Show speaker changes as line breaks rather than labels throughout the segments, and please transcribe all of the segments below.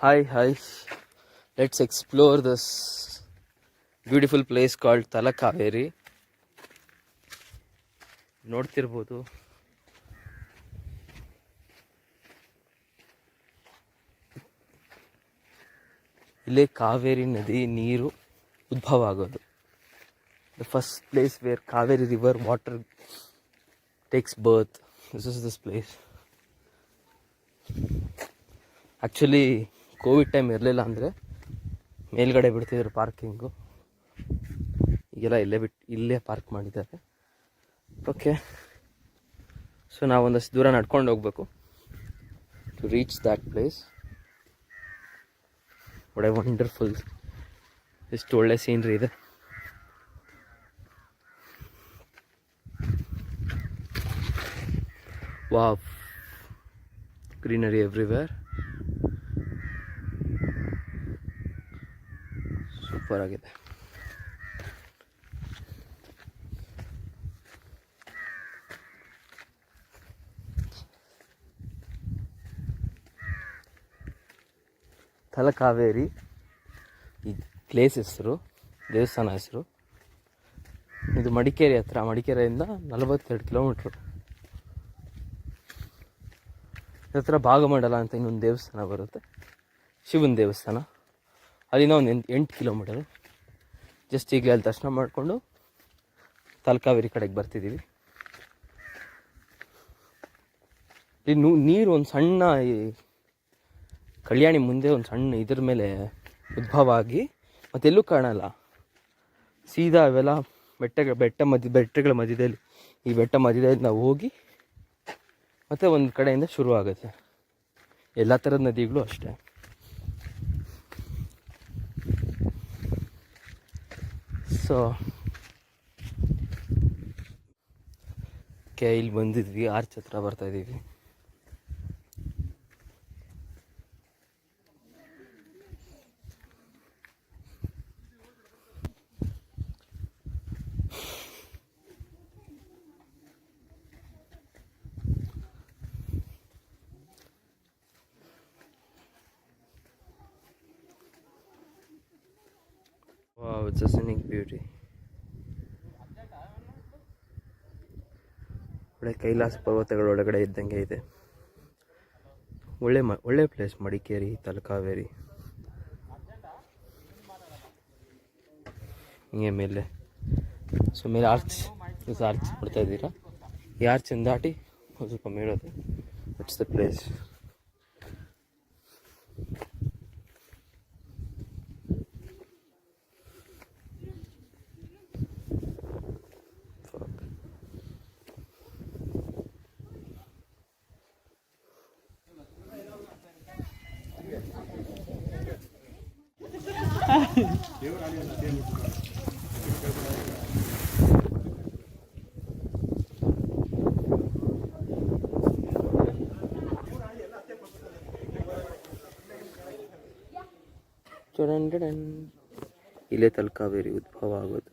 Hi. Let's explore this beautiful place called Tala Kaveri. ನೋಡ್ತಿರ್ಬೋದು ಇಲ್ಲೇ ಕಾವೇರಿ ನದಿ ನೀರು ಉದ್ಭವ ಆಗೋದು. The first place where Kaveri river water takes birth. This is this place. Actually Covid time ಇರಲಿಲ್ಲ ಅಂದರೆ ಮೇಲ್ಗಡೆ ಬಿಡ್ತಿದ್ರು ಪಾರ್ಕಿಂಗು. ಈಗೆಲ್ಲ ಇಲ್ಲೇ ಪಾರ್ಕ್ ಮಾಡಿದ್ದಾರೆ. ಓಕೆ, ಸೊ ನಾವು ಒಂದಷ್ಟು ದೂರ ನಡ್ಕೊಂಡು ಹೋಗ್ಬೇಕು ಟು ರೀಚ್ ದ್ಯಾಟ್ ಪ್ಲೇಸ್. ಒಳ್ಳೆ ವಂಡರ್ಫುಲ್, ಎಷ್ಟು ಒಳ್ಳೆ ಸೀನ್ರಿ ಇದೆ. Wow, greenery everywhere. ಸೂಪರ್ ಆಗಿದೆ. ಥಲಕಾವೇರಿ ಈ ಪ್ಲೇಸ್ ಹೆಸರು, ದೇವಸ್ಥಾನ ಹೆಸರು. ಇದು ಮಡಿಕೇರಿ ಹತ್ರ. ಮಡಿಕೇರಿಯಿಂದ 42 ಕಿಲೋಮೀಟ್ರು. ಹತ್ರ ಭಾಗಮಂಡಲ ಅಂತ ಇನ್ನೊಂದು ದೇವಸ್ಥಾನ ಬರುತ್ತೆ, ಶಿವನ ದೇವಸ್ಥಾನ. ಅಲ್ಲಿಂದ ಒಂದು 8 ಕಿಲೋಮೀಟರು. ಜಸ್ಟ್ ಈಗಲೇ ಅಲ್ಲಿ ದರ್ಶನ ಮಾಡಿಕೊಂಡು ಥಲಕಾವೇರಿ ಕಡೆಗೆ ಬರ್ತಿದ್ದೀವಿ. ಇಲ್ಲಿ ನೀರು ಒಂದು ಸಣ್ಣ ಕಲ್ಯಾಣಿ ಮುಂದೆ ಒಂದು ಸಣ್ಣ ಇದ್ರ ಮೇಲೆ ಉದ್ಭವ ಆಗಿ ಮತ್ತೆಲ್ಲೂ ಕಾಣಲ್ಲ. ಸೀದಾ ಅವೆಲ್ಲ ಬೆಟ್ಟಗಳ ಮಧ್ಯದಲ್ಲಿ, ಈ ಬೆಟ್ಟ ಮಧ್ಯದಲ್ಲಿ ನಾವು ಹೋಗಿ ಮತ್ತು ಒಂದು ಕಡೆಯಿಂದ ಶುರು ಆಗುತ್ತೆ. ಎಲ್ಲ ಥರದ ನದಿಗಳು ಅಷ್ಟೇ. ಸೊ ಇಲ್ಲಿ ಬಂದಿದ್ವಿ, ಆರ್ಚ್ ಹತ್ರ ಬರ್ತಾಯಿದ್ದೀವಿ. Wow, it's a scenic beauty. ಒಳ್ಳೆ ಕೈಲಾಸ ಪರ್ವತಗಳ ಒಳಗಡೆ ಇದ್ದಂಗೆ ಇದೆ. ಒಳ್ಳೆ ಪ್ಲೇಸ್ ಮಡಿಕೇರಿ, ತಲಕಾವೇರಿ. ಹಿಂಗೆ ಮೇಲೆ ಮೇಲೆ ಆರ್ಚ್ ಬಿಡ್ತಾ ಇದ್ದೀರಾ. ಈ ಆರ್ಚಿಂದ ದಾಟಿ ಸ್ವಲ್ಪ ಮೇಳೋದು. It's the place. ಇಲ್ಲೇ ತಲಕಾವೇರಿ ಉದ್ಭವ ಆಗೋದು.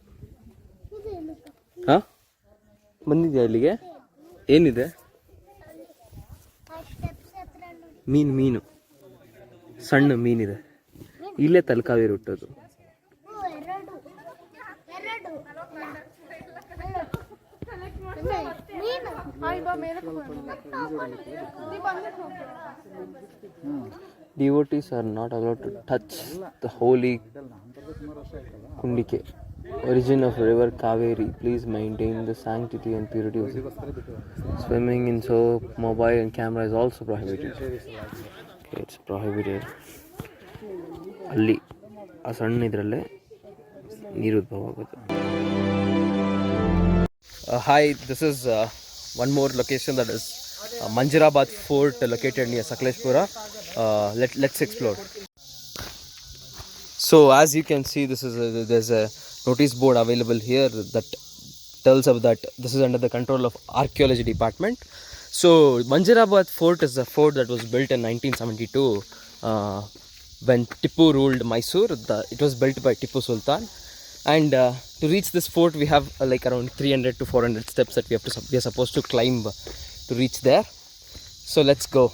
ಹಾಂ, ಬಂದಿದ್ಯಾ ಇಲ್ಲಿಗೆ? ಏನಿದೆ? ಮೀನು ಸಣ್ಣ ಮೀನಿದೆ. ಇಲ್ಲೇ ತಲಕಾವೇರಿ ಹುಟ್ಟೋದು. Devotees are not allowed to touch the holy Kundike, origin of river Kaveri. Please maintain the sanctity and purity of it. Swimming in soap, mobile and camera is also prohibited. Okay, it's prohibited. ಅಲ್ಲಿ ಆ ಸಣ್ಣ ಇದರಲ್ಲೇ ನೀರು ಉದ್ಭವ ಆಗುತ್ತೆ. Hi, this is one more location, that is Manjarabad fort located near Sakleshpura. Let's explore. So as you can see, there's a notice board available here that tells us that this is under the control of archaeology department. So Manjarabad fort is a fort that was built in 1972 when Tipu ruled Mysore. It was built by Tipu Sultan. And to reach this fort we have like around 300 to 400 steps that we are supposed to climb to reach there. So let's go.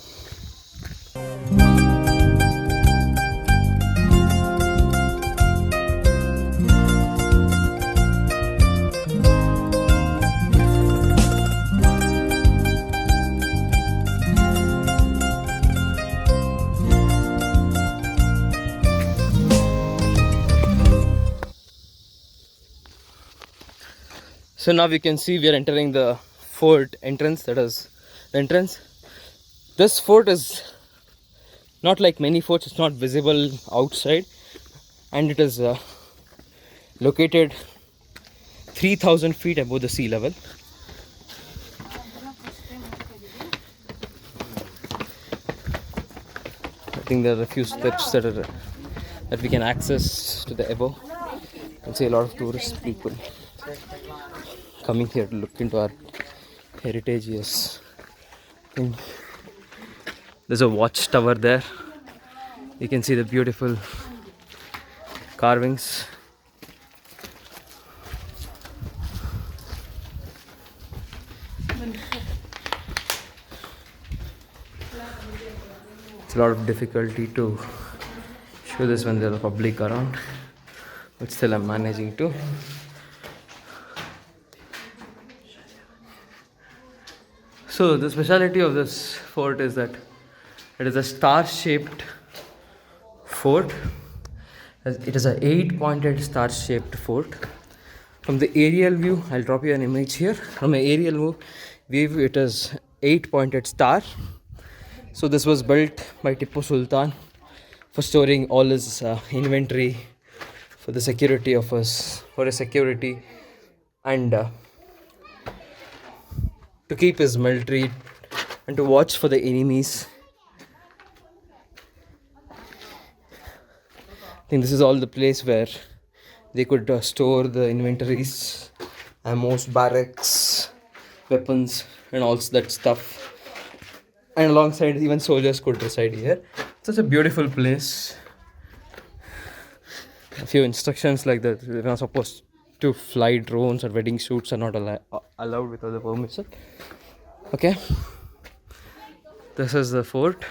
So now we can see we are entering the fort entrance, that is the entrance. This fort is not like many forts, it's not visible outside, and it is located 3000 feet above the sea level. I think there are a few steps that we can access to the above. You can see a lot of tourist people coming here to look into our heritage. Yes, there's a watchtower there. You can see the beautiful carvings. It's a lot of difficulty to show this when there are public around, but still I'm managing to. So the speciality of this fort is that it is a star-shaped fort. It is a 8-pointed star-shaped fort. From the aerial view, I'll drop you an image here. From an aerial view, it is 8-pointed star. So this was built by Tipu Sultan for storing all his inventory, for the security of us, for his security, and to keep his military and to watch for the enemies. I think this is all the place where they could store the inventories, ammo, barracks, weapons, and all that stuff. And alongside, even soldiers could reside here. Such a beautiful place. A few instructions like that: we're not supposed to fly drones, or wedding shoots are not allowed without the permission. Okay, this is the fort.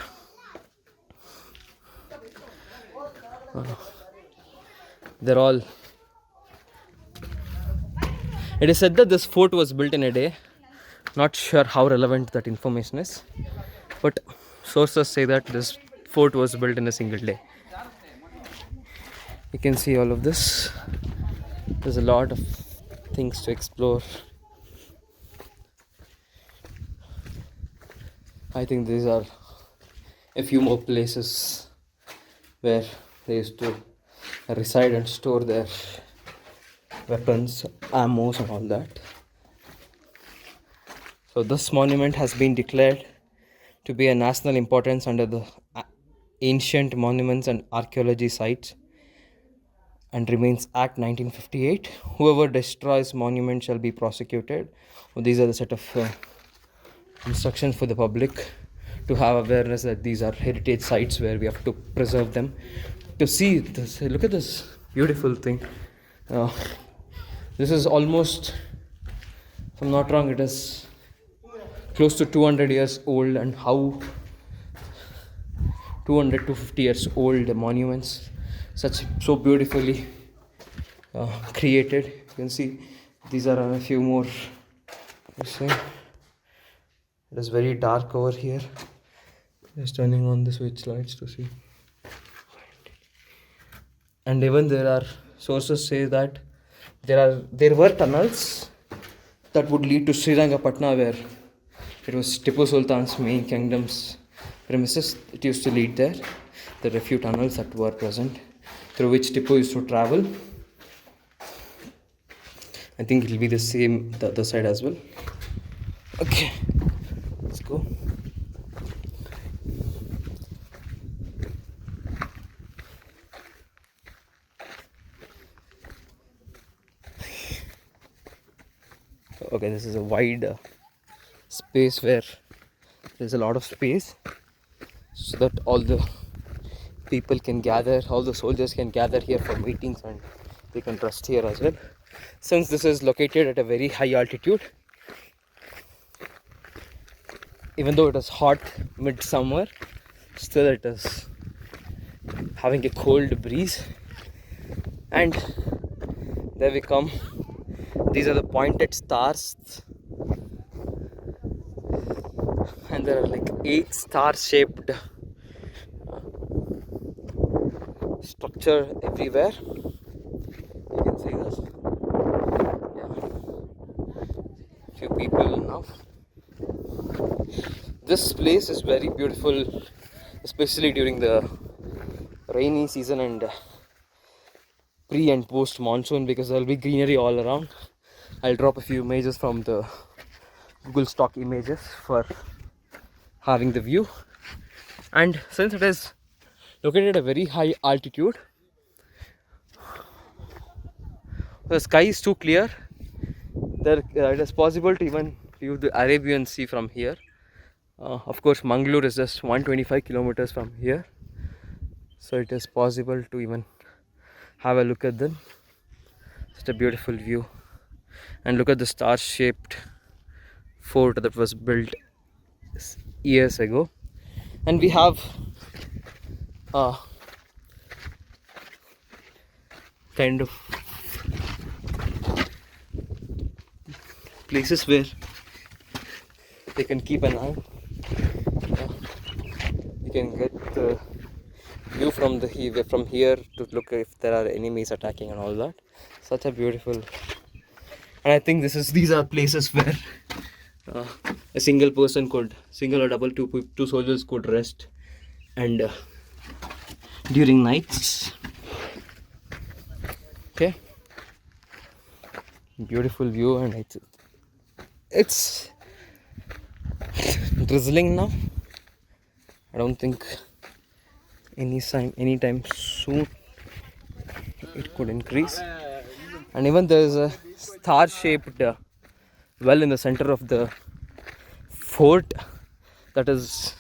They're all. It is said that this fort was built in a day. Not sure how relevant that information is, but sources say that this fort was built in a single day. You can see all of this. There's a lot of things to explore. I think these are a few more places where they used to reside and store their weapons, ammo, and all that. So this monument has been declared to be a national importance under the Ancient Monuments and Archaeology Sites and remains Act 1958. Whoever destroys monument shall be prosecuted. Well, these are the set of instructions for the public to have awareness that these are heritage sites where we have to preserve them. To see this, look at this beautiful thing. This is almost, if I'm not wrong, it is close to 200 years old, and how 200 to 50 years old monuments, so beautifully created. You can see these are a few more. You see, it is very dark over here. Just turning on the switch lights to see. And even there are sources say that there were tunnels that would lead to Srirangapatna, where it was Tipu Sultan's main kingdom's premises. It used to lead there. There are a few tunnels that were present through which Tipu used to travel. I think it will be the same the other side as well. Okay, let's go. Okay, this is a wide space where there's a lot of space so that all the people can gather, all the soldiers can gather here for meetings, and they can rest here as well. Since this is located at a very high altitude, even though it is hot midsummer, still it is having a cold breeze. And there we come. These are the pointed stars, and there are like 8 star-shaped structure everywhere. You can see this. Yeah. few people now. This place is very beautiful, especially during the rainy season and pre and post monsoon, because there will be greenery all around. I'll drop a few images from the Google stock images for having the view. And since it is located at a very high altitude, the sky is too clear that it is possible to even view the Arabian Sea from here. Of course, Mangalore is just 125 kilometers from here, so it is possible to even have a look at them. Just a beautiful view. And look at the star-shaped fort that was built years ago. And we have kind of places where they can keep an eye. You can get the view from here to look if there are enemies attacking and all that. Such a beautiful. And I think these are places where a single person could, single or double, two soldiers could rest and during nights. Okay, beautiful view, and it's drizzling now. I don't think anytime soon it could increase. And even there is a star-shaped well in the center of the fort that is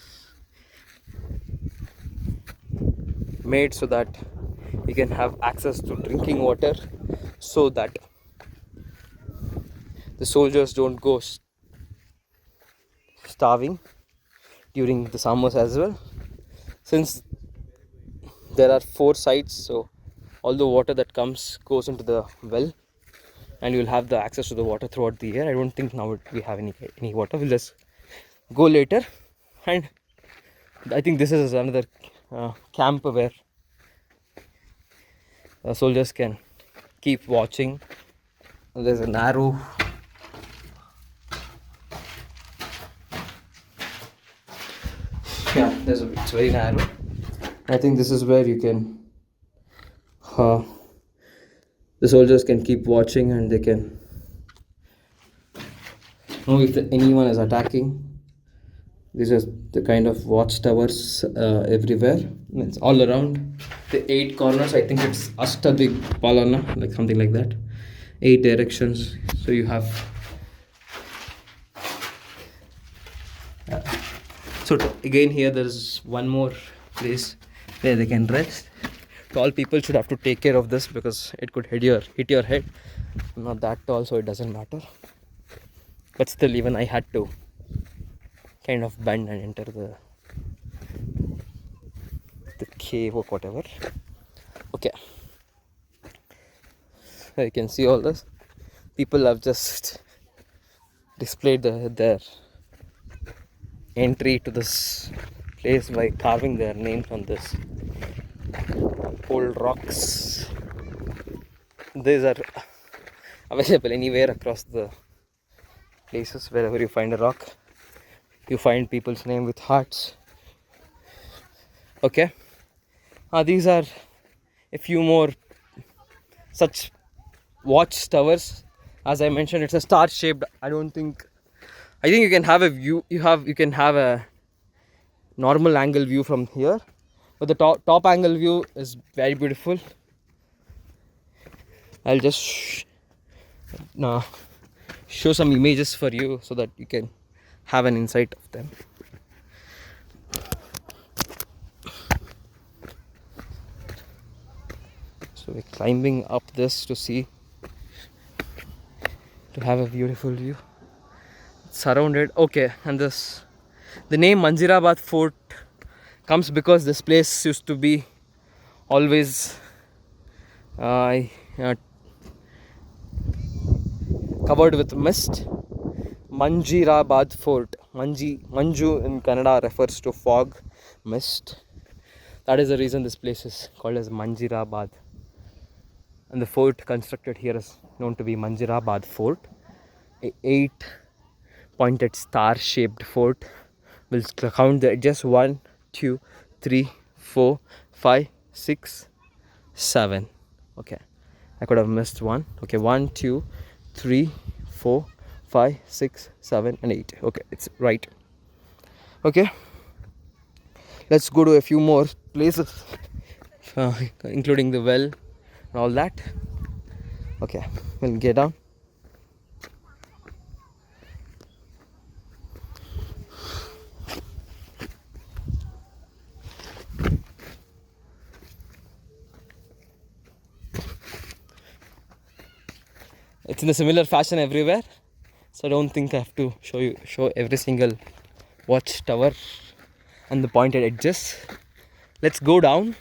made so that you can have access to drinking water, so that the soldiers don't go starving during the summers as well. Since there are 4 sites, so all the water that comes goes into the well, and you will have the access to the water throughout the year. I don't think now we have any water. We'll just go later. And I think this is another camp where soldiers can keep watching. There's an arrow. Yeah, it's very narrow. I think this is where you can the soldiers can keep watching, and they can know if anyone is attacking. These are the kind of watchtowers everywhere. It's all around the 8 corners. I think it's Ashtadig Palana, like something like that. 8 directions. So you have. So again, here there is one more place where they can rest. Tall people should have to take care of this because it could hit your head. I'm not that tall, so it doesn't matter. But still, even I had to kind of bend and enter the cave or whatever. Okay, so you can see all this. People have just displayed their entry to this place by carving their names on this old rocks. These are available anywhere across the places. Wherever you find a rock, you find people's name with hearts. Okay, these are a few more such watchtowers. As I mentioned, it's a star shaped. I think you can have a view. You can have a normal angle view from here, but the top angle view is very beautiful. I'll just show some images for you so that you can have an insight of them. So we're climbing up this to have a beautiful view. It's surrounded. Okay, and the name Manjarabad Fort comes because this place used to be always covered with mist. Manjarabad Fort. Manju in Kannada refers to fog, mist. That is the reason this place is called as Manjarabad. And the fort constructed here is known to be Manjarabad Fort. 8 pointed star shaped fort. We'll count the edges. 1, 2, 3, 4, 5, 6, 7. Okay, I could have missed one. Okay, 1, 2, 3, 4, 5, 6, 7 and 8. Okay, it's right. Okay, let's go to a few more places, including the well and all that. Okay, we'll get down. It's in a similar fashion everywhere, so I don't think I have to show every single watchtower and the pointed edges. Let's go down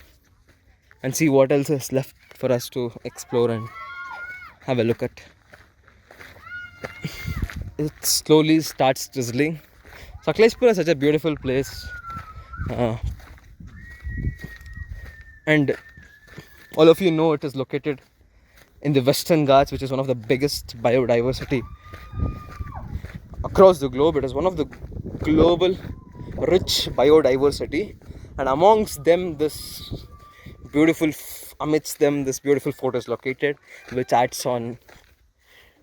and see what else is left for us to explore and have a look at. It slowly starts drizzling. Sakleshpur is such a beautiful place, and all of you know it is located in the Western Ghats, which is one of the biggest biodiversity across the globe. It is one of the global rich biodiversity, and amongst them this beautiful fort is located, which adds on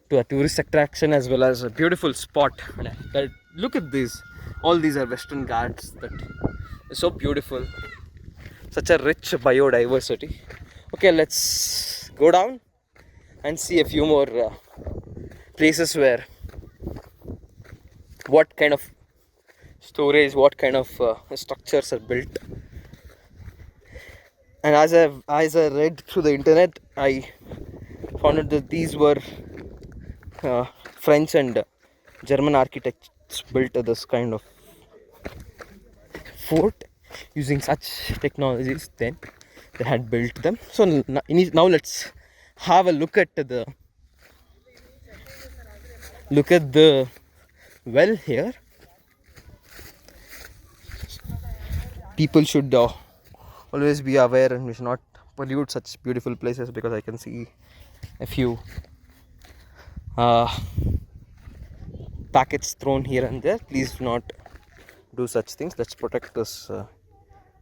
to a tourist attraction as well as a beautiful spot. And look at these, all these are Western Ghats that is so beautiful, such a rich biodiversity. Okay, let's go down and see a few more places where what kind of storage, what kind of structures are built. And as I read through the internet, I found out that these were French and German architects built this kind of fort using such technologies. Then they had built them. So now let's have a look at the well here. People should always be aware, and we should not pollute such beautiful places, because I can see a few packets thrown here and there. Please do not do such things. Let's protect this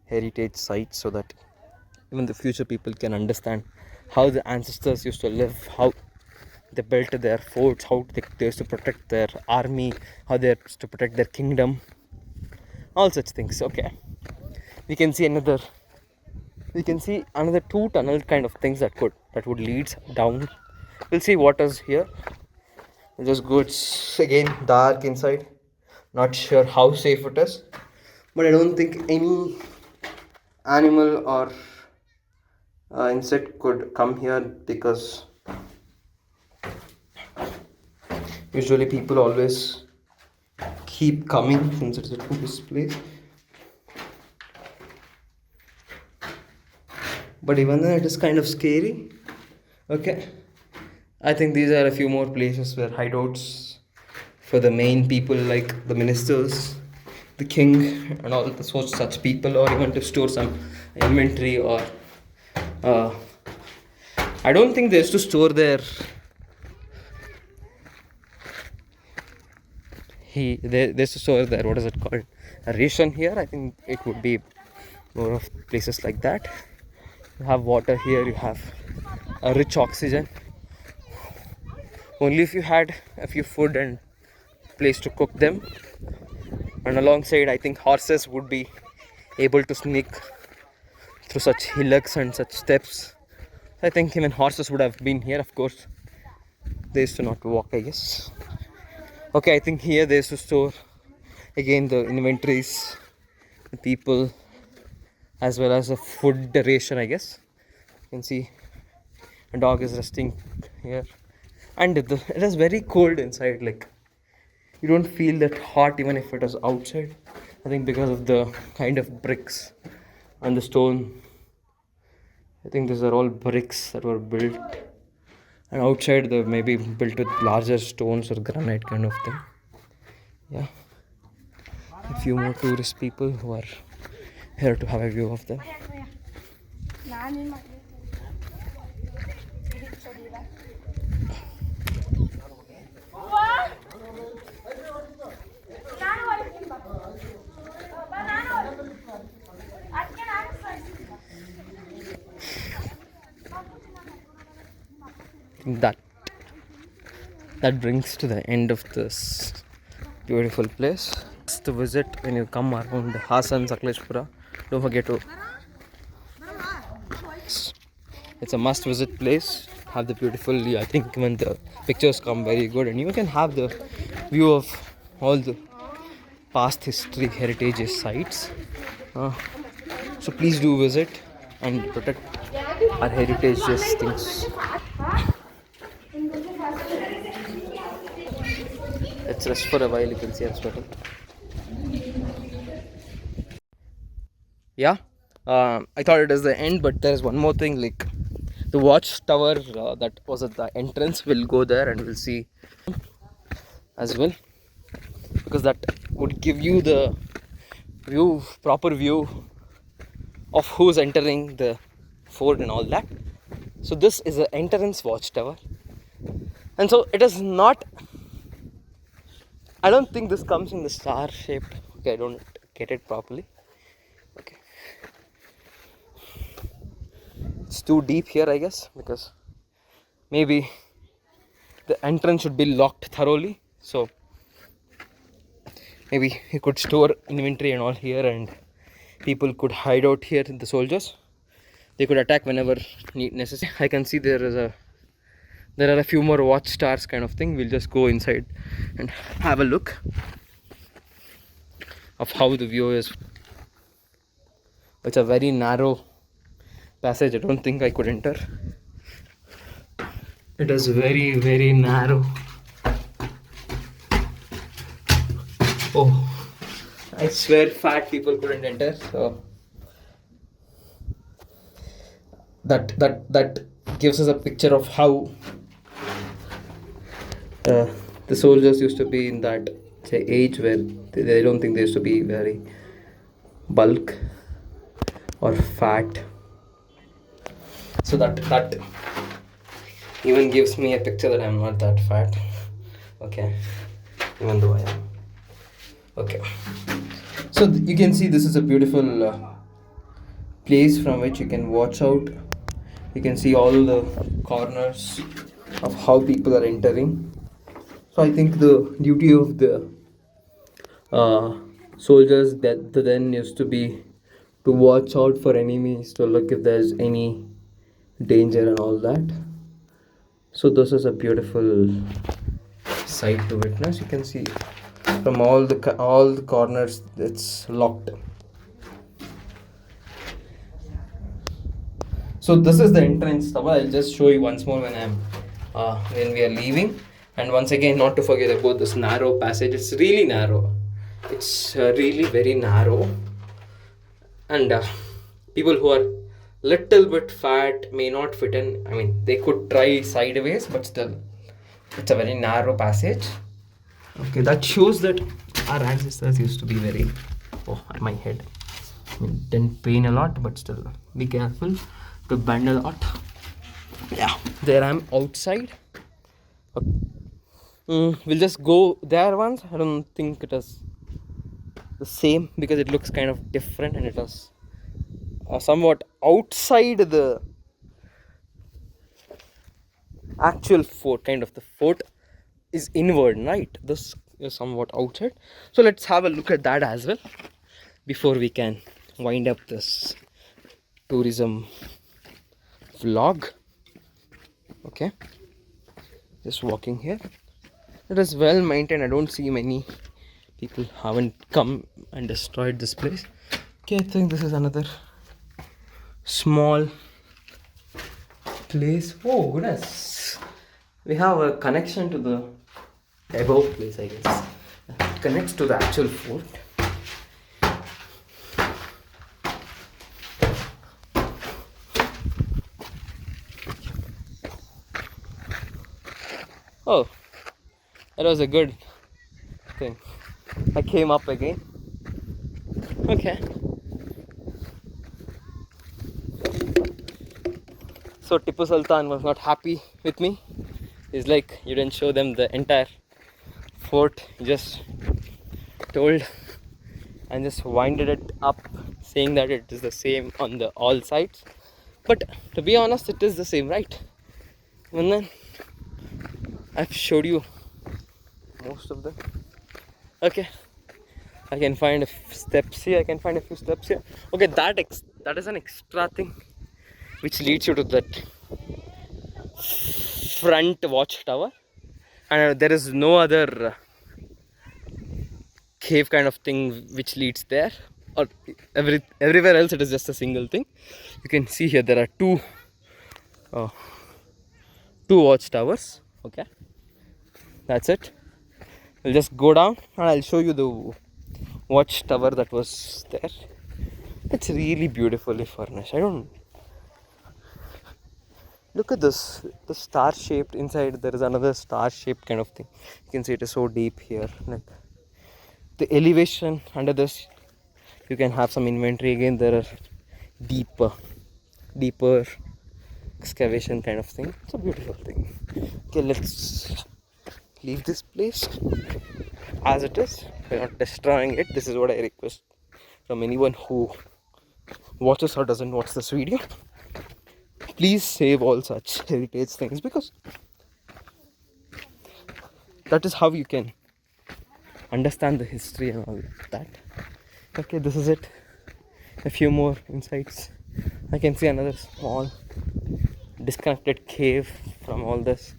heritage site so that even the future people can understand how the ancestors used to live, how they built their forts, how they used to protect their army, how they used to protect their kingdom, all such things. Okay, we can see another two tunnel kind of things that would lead down. We'll see what is here. We'll just go. It's again dark inside, not sure how safe it is, but I don't think any animal or insect could come here, because usually people always keep coming since it's a tourist place. But even then it is kind of scary. Okay, I think these are a few more places where hideouts for the main people, like the ministers, the king and all the such people, or even to store some inventory, or I don't think they used to store their they used to store their, what is it called, a ration here. I think it would be more of places like that. You have water here, you have a rich oxygen. Only if you had a few food and place to cook them. And alongside, I think horses would be able to sneak through such hillocks and such steps. I think even horses would have been here. Of course, they used to not walk, I guess. Okay, I think here they used to store again the inventories, the people, as well as a food ration, I guess. You can see a dog is resting here, and it is very cold inside. Like, you don't feel that hot even if it is outside. I think because of the kind of bricks and the stone. I think these are all bricks that were built, and outside they may be built with larger stones or granite kind of thing. Yeah, a few more tourist people who are here to have a view of them. think that brings to the end of this beautiful place. It's to visit when you come around Hasan, Sakleshpura. Don't forget to. It's a must visit place. Have the beautiful, I think when the pictures come very good, and you can have the view of all the past history heritage sites. So please do visit and protect our heritage things. Let's rest for a while. You can see I'm sweating. Yeah, I thought it is the end, but there is one more thing. Like the watchtower that was at the entrance, we'll go there and we'll see as well, because that would give you the proper view of who's entering the fort and all that. So this is the entrance watchtower, and so it is not. I don't think this comes in the star shape. Okay, I don't get it properly. Okay, it's too deep here, I guess, because maybe the entrance should be locked thoroughly. So maybe you could store inventory and all here, and people could hide out here. The soldiers, they could attack whenever necessary. I can see there are a few more watchtowers kind of thing. We'll just go inside and have a look of how the view is. It's a very narrow passage. I don't think I could enter. It is very, very narrow. Oh, I swear fat people couldn't enter. So that gives us a picture of how the soldiers used to be in that age where they don't think they used to be very bulk or fat. So that even gives me a picture that I'm not that fat. Okay, even though I am. Okay, so you can see this is a beautiful place from which you can watch out. You can see all the corners of how people are entering. So I think the duty of the soldiers that then used to be to watch out for enemies, to look if there's any danger and all that. So this is a beautiful sight to witness. You can see from all the corners it's locked. So this is the entrance. I'll just show you once more when we are leaving. And once again, not to forget about this narrow passage. It's really narrow. It's really very narrow. And people who are little bit fat may not fit in. I mean, they could try sideways, but still, it's a very narrow passage. Okay, that shows that our ancestors used to be very. Oh, my head. I mean, didn't pain a lot, but still, be careful to bend a lot. Yeah, there I'm outside. Okay. We'll just go there once. I don't think it is the same because it looks kind of different, and it is somewhat outside the actual fort. Kind of the fort is inward, right? This is somewhat outside. So let's have a look at that as well before we can wind up this tourism vlog. Okay, just walking here. It is well maintained. I don't see many people haven't come and destroyed this place. Okay, I think this is another small place. Oh goodness, we have a connection to the above place, I guess. It connects to the actual fort. Oh, that was a good thing. I came up again. Okay. So Tipu Sultan was not happy with me. He's like, you didn't show them the entire fort. You just told and just winded it up, saying that it is the same on all sides. But to be honest, it is the same, right? And then I've showed you most of them. Okay, I can find steps here. I can find a few steps here. Okay, that is an extra thing which leads you to that front watchtower, and there is no other cave kind of thing which leads there, or everywhere else it is just a single thing. You can see here there are uh, two watchtowers. Okay, that's it. We'll just go down and I'll show you the watchtower that was there. It's really beautifully furnished. I don't look at this, the star shaped inside. There is another star shaped kind of thing. You can see it is so deep here. Like the elevation under this, you can have some inventory. Again, there are deeper excavation kind of thing. It's a beautiful thing. Okay, let's leave this place as it is. We're not destroying it. This is what I request from anyone who watches or doesn't watch this video. Please save all such heritage things, because that is how you can understand the history and all that. Okay, this is it. A few more insights. I can see another small disconnected cave from all this.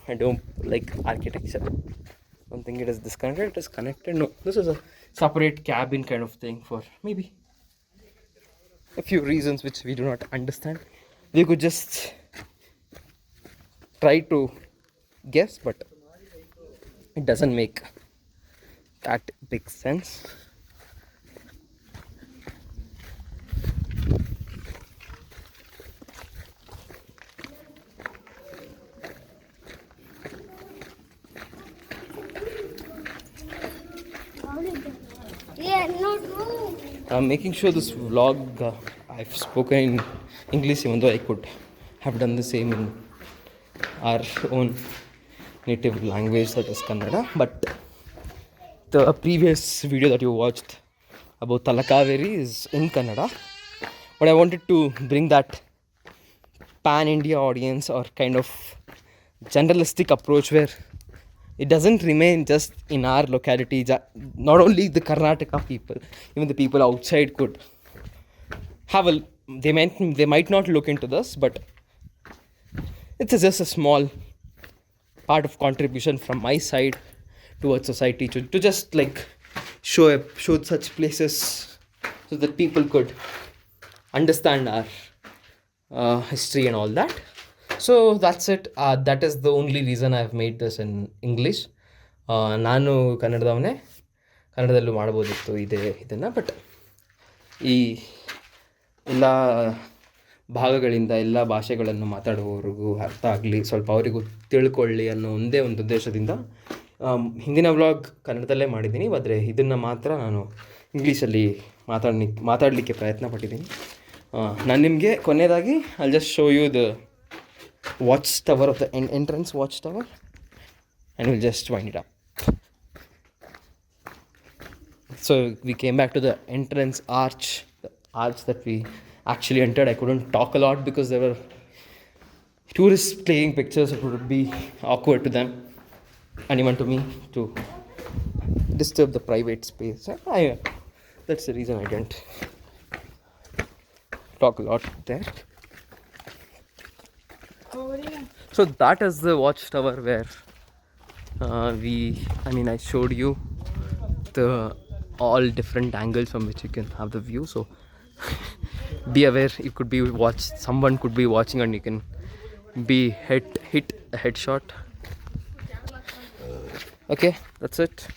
I don't like architecture. I don't think it is disconnected. It is connected. No, this is a separate cabin kind of thing for maybe a few reasons which we do not understand. We could just try to guess, but it doesn't make that big sense. I'm making sure this vlog I've spoken in English, even though I could have done the same in our own native language, that is Kannada. But the previous video that you watched about Tala Kaveri is in Kannada. But I wanted to bring that pan-India audience, or kind of generalistic approach, where it doesn't remain just in our locality. Not only the Karnataka people, even the people outside could have they might not look into this, but it's just a small part of contribution from my side towards society to just like show such places so that people could understand our history and all that. So that's it. That is the only reason I've made this in English. ನಾನು ಕನ್ನಡದವನೇ, ಕನ್ನಡದಲ್ಲೂ ಮಾಡ್ಬೋದಿತ್ತು ಇದನ್ನು, but ಈ ಎಲ್ಲ ಭಾಗಗಳಿಂದ ಎಲ್ಲ ಭಾಷೆಗಳನ್ನು ಮಾತಾಡುವವರಿಗೂ ಅರ್ಥ ಆಗಲಿ, ಸ್ವಲ್ಪ ಅವರಿಗೂ ತಿಳ್ಕೊಳ್ಳಿ ಅನ್ನೋ ಒಂದೇ ಒಂದು ಉದ್ದೇಶದಿಂದ ಹಿಂದಿನ ವ್ಲಾಗ್ ಕನ್ನಡದಲ್ಲೇ ಮಾಡಿದ್ದೀನಿ. ಆದರೆ ಇದನ್ನು ಮಾತ್ರ ನಾನು ಇಂಗ್ಲೀಷಲ್ಲಿ ಮಾತಾಡಲಿಕ್ಕೆ ಪ್ರಯತ್ನ ಪಟ್ಟಿದ್ದೀನಿ. ನಾನು ನಿಮಗೆ ಕೊನೆಯದಾಗಿ I'll just show you the watchtower of the entrance watchtower, and we'll just wind it up. So we came back to the entrance arch, the arch that we actually entered. I couldn't talk a lot because there were tourists taking pictures. It would be awkward to them and even to me to disturb the private space. That's the reason I didn't talk a lot there. So that is the watchtower where I showed you the all different angles from which you can have the view. So be aware, it could be someone could be watching and you can be hit a headshot. Okay, that's it.